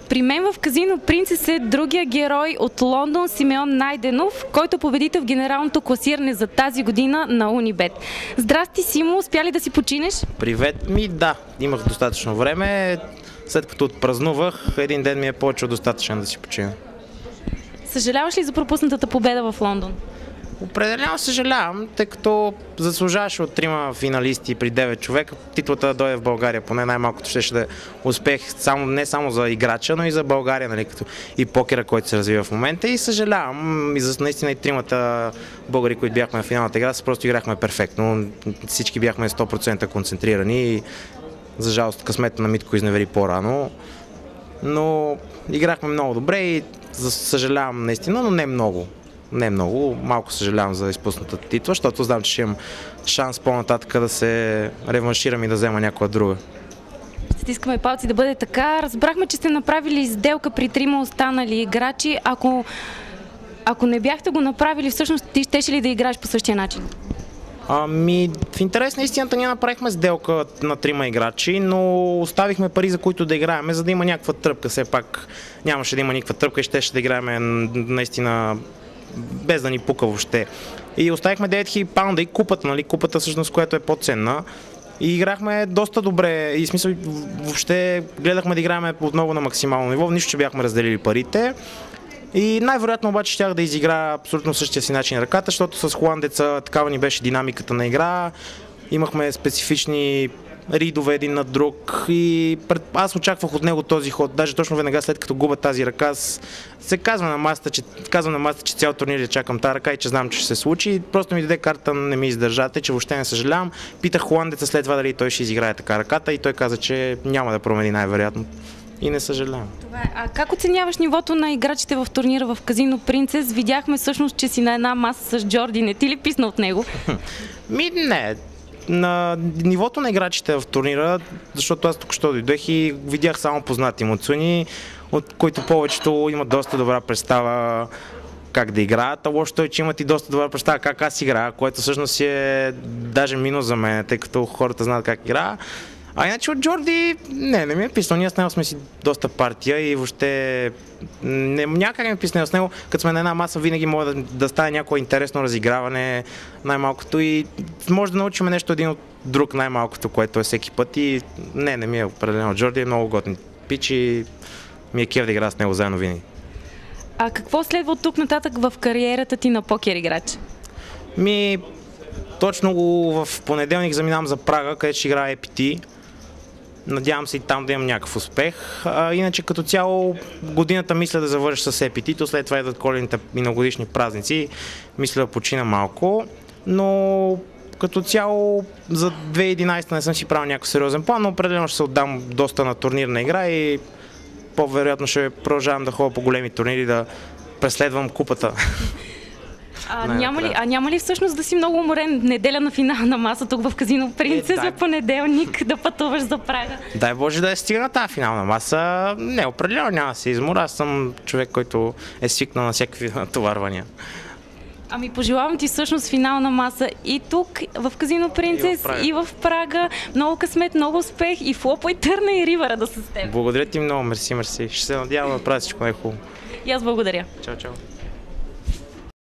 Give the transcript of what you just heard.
При мен в Казино Принцес е другия герой от Лондон, Симеон Найденов, който победител в генералното класиране за тази година на Унибет. Здрасти, Симо, успя ли да си починеш? Привет, да, имах достатъчно време. След като отпразнувах, един ден ми е повече от достатъчен да си почина. Съжаляваш ли за пропуснатата победа в Лондон? Определено съжалявам, тъй като заслужаваше от 3 финалисти при 9 човека. Титлата да дойде в България, поне най-малкото ще да е успех не само за играча, но и за България, нали, като и покера, който се развива в момента. И съжалявам, наистина и 3 българи, които бяхме на финалната игра, просто играхме перфектно. Всички бяхме 100% концентрирани и за жалост късмета на Митко изневери по-рано. Но играхме много добре и съжалявам наистина, но не много. Не много, малко съжалявам за изпуснатата титла, защото знам, че ще имам шанс по-нататък да се реванширам и да взема някоя друга. Стискаме палци да бъде така. Разбрахме, че сте направили сделка при 3 останали играчи. Ако не бяхте го направили, всъщност ти щеше ли да играеш по същия начин? В интерес на истината ние направихме сделка на 3 играчи, но оставихме пари, за които да играем, за да има някаква тръпка. Все пак нямаше да има никаква тръпка и щеше да играем наистина без да ни пука въобще. И оставихме 9000 паунда и купата, нали? Купата всъщност, която е по-ценна. И играхме доста добре. И смисъл, въобще гледахме да играем отново на максимално ниво, нищо, че бяхме разделили парите. И най-вероятно обаче щях да изигра абсолютно същия си начин ръката, защото с холандеца такава ни беше динамиката на игра. Имахме специфични ридове един над друг и аз очаквах от него този ход. Даже точно веднага след като губя тази ръка, се казва на масата, че цял турнир я чакам тази ръка и че знам, че ще се случи. Просто ми даде карта, не ми издържате, че въобще не съжалявам. Питах холандеца след това дали той ще изиграе така ръката и той каза, че няма да промени най-вероятно. И не съжалявам. А как оценяваш нивото на играчите в турнира в Казино Принцес? Видяхме всъщност, че си на една маса с Джорди. Не ти ли писна от него? Не. На нивото на играчите в турнира, защото аз тук що дойдох и видях само познати муцуни, от които повечето имат доста добра представа как да играят, а лошото е, че имат и доста добра представа как аз играя, което всъщност е даже минус за мен, тъй като хората знаят как играя. А иначе от Джорди, не ми е писал. Ние с него сме си доста партия и въобще някак не е писнал с него. Като сме на една маса, винаги може да стане някое интересно разиграване, най-малкото, и може да научим нещо един от друг, най-малкото, което е всеки път. И не ми е определено. Джорди е много готин пич и ми е кеф да игра с него заедно винаги. А какво следва от тук нататък в кариерата ти на покер играч? Точно в понеделник заминавам за Прага, където ще играя EPT. Надявам се и там да имам някакъв успех. Иначе като цяло годината мисля да завърша с EPT-то, след това идват коледните миналогодишни празници. Мисля да почина малко, но като цяло за 2011 не съм си правил някакъв сериозен план, но определено ще се отдам доста на турнирна игра и по-вероятно ще продължавам да ходя по големи турнири, да преследвам купата. Няма ли всъщност да си много уморен неделя на финална маса тук в Казино Принцес за понеделник да пътуваш за Прага? Дай Боже да стигна тази финална маса. Не, определено няма да се измора. Аз съм човек, който е свикнал на всякакви натоварвания. Пожелавам ти всъщност финална маса и тук в Казино Принцес, и в Прага. Много късмет, много успех и флопа и търна и ривъра да са с теб. Благодаря ти много, мерси. Ще се надявам да правя всичко най-хубаво. И аз благодаря. Чао.